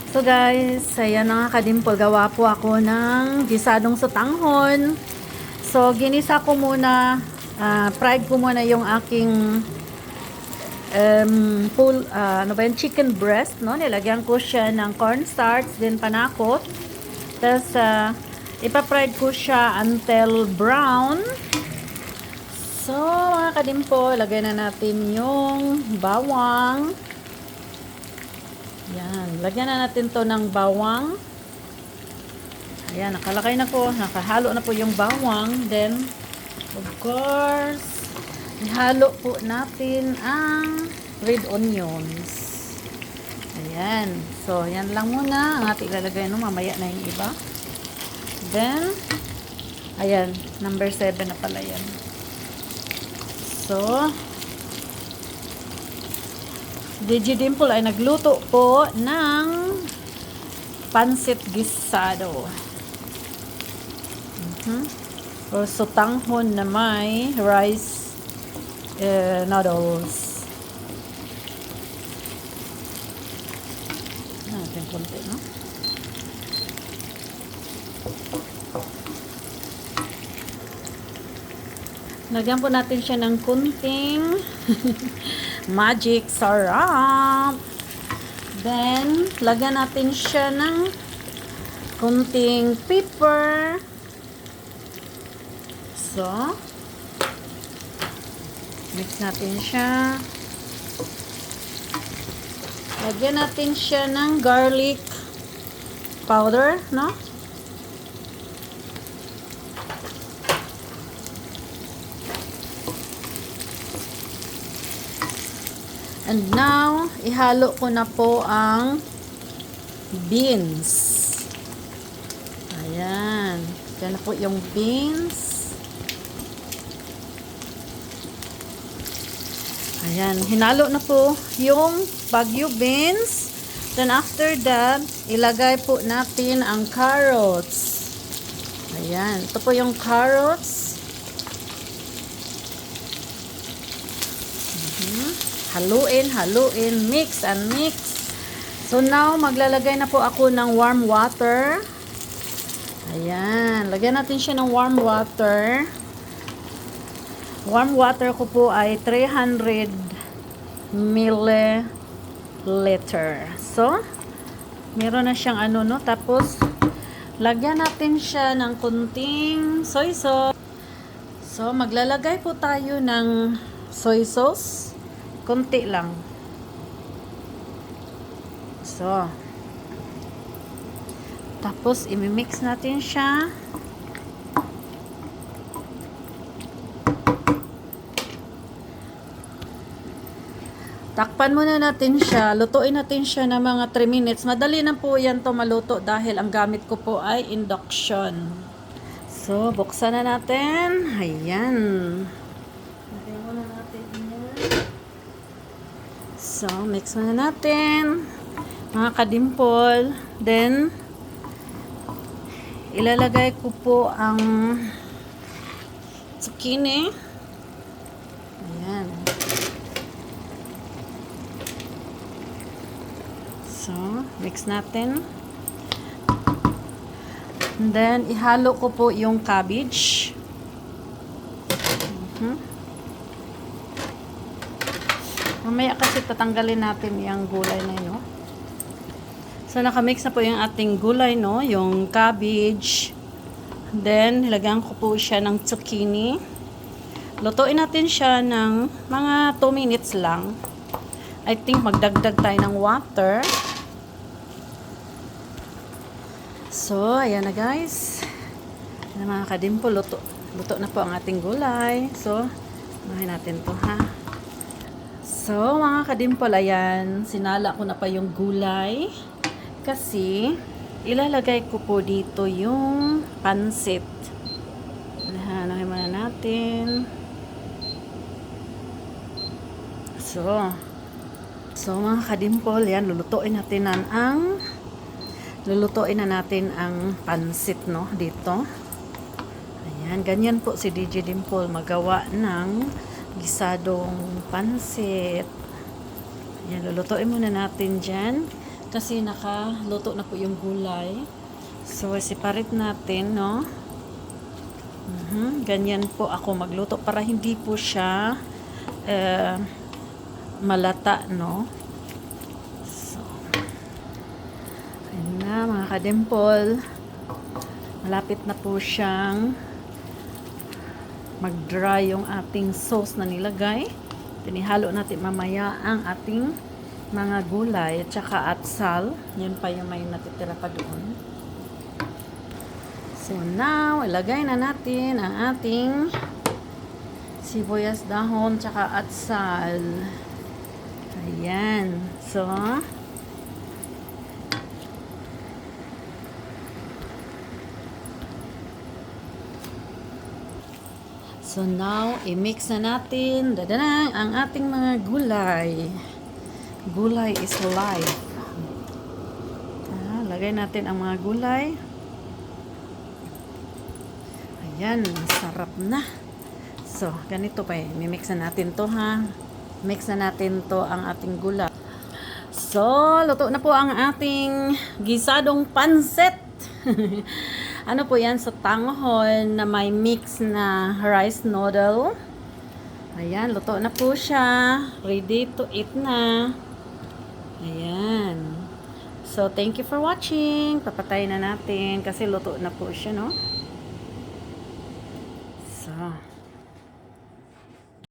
So guys, ayan na nga kadimpol, gawa po ako ng gisadong sotanghon. So ginisa ko muna, fried ko muna yung aking chicken breast, no? Nilagyan ko siya ng cornstarch, then panakot. Tapos ipa-fried ko siya until brown. So mga kadimpol, lagay na natin yung bawang. Yan, lagyan na natin to ng bawang. Ayan, nakalagay na po, nakahalo na po yung bawang. Then, of course, ihalo po natin ang red onions. Ayan, so yan lang muna ang ating ilalagay, no? Mamaya na yung iba. Then, ayan, number 7 na pala yan. So, DJ Dimple ay nagluto po ng pansit gisado. Or sotanghon na may rice noodles. Natin konti, no? Lagyan po natin siya ng kunting magic sarap. Then, lagyan natin siya ng kunting pepper. So, mix natin siya. Lagyan natin siya ng garlic powder, no? And now, ihalo ko na po ang beans. Ayan. Yan na po yung beans. Ayan. Hinalo na po yung Baguio beans. Then after that, ilagay po natin ang carrots. Ayan. Ito po yung carrots. Haluin, mix and mix. So now, maglalagay na po ako ng warm water. Ayan, lagyan natin siya ng warm water. Warm water ko po ay 300 milliliter. So, meron na siyang ano, no? Tapos, lagyan natin siya ng kunting soy sauce. So, maglalagay po tayo ng soy sauce. Kunti lang. So, tapos imimix natin siya. Takpan muna natin siya. Lutuin natin siya ng mga 3 minutes. Madali na po yan to maluto dahil ang gamit ko po ay induction. So, buksan na natin. Ayan. Lagyan muna natin yan. So, mix muna natin. Mga kadimpol. Then, ilalagay ko po ang zucchini. Ayan. So, mix natin. And then, ihalo ko po yung cabbage. Mamaya kasi tatanggalin natin yung gulay na yun. No? So, nakamix na po yung ating gulay, no? Yung cabbage. Then, nilagyan ko po siya ng zucchini. Lutuin natin siya ng mga 2 minutes lang. I think magdagdag tayo ng water. So, ayan na guys. Ayan mga kadimpo, luto na po ang ating gulay. So, mahin natin to ha. So, mga kadimpol, ayan, sinala ko na pa yung gulay. Kasi, ilalagay ko po dito yung pansit. Hanahin muna natin. So, So mga kadimpol, yan, lulutuin na natin ang pansit, no, dito. Ayan, ganyan po si DJ Dimple magawa ng gisadong pansit. Ayan, lulutuin muna natin dyan kasi nakaluto na po yung gulay. So, separate natin, no. Ganyan po ako magluto para hindi po siya malata, no. So, ayun na mga kadempol, malapit na po siyang mag-dry yung ating sauce na nilagay. Tinihalo natin mamaya ang ating mga gulay at saka atsal. Yun pa yung may natitira pa doon. So now, ilagay na natin ang ating sibuyas dahon tsaka atsal. Ayan. So now, i-mix na natin dadanang ang ating mga gulay. Gulay is life. Lagay natin ang mga gulay. Ayan, sarap na. So, ganito pa eh. Mimix na natin to, ha. Mix na natin to ang ating gulay. So, luto na po ang ating gisadong pansit. Ano po yan? Sa tanghon na may mix na rice noodle. Ayan, luto na po siya. Ready to eat na. Ayan. So, thank you for watching. Papatayin na natin kasi luto na po siya, no? So,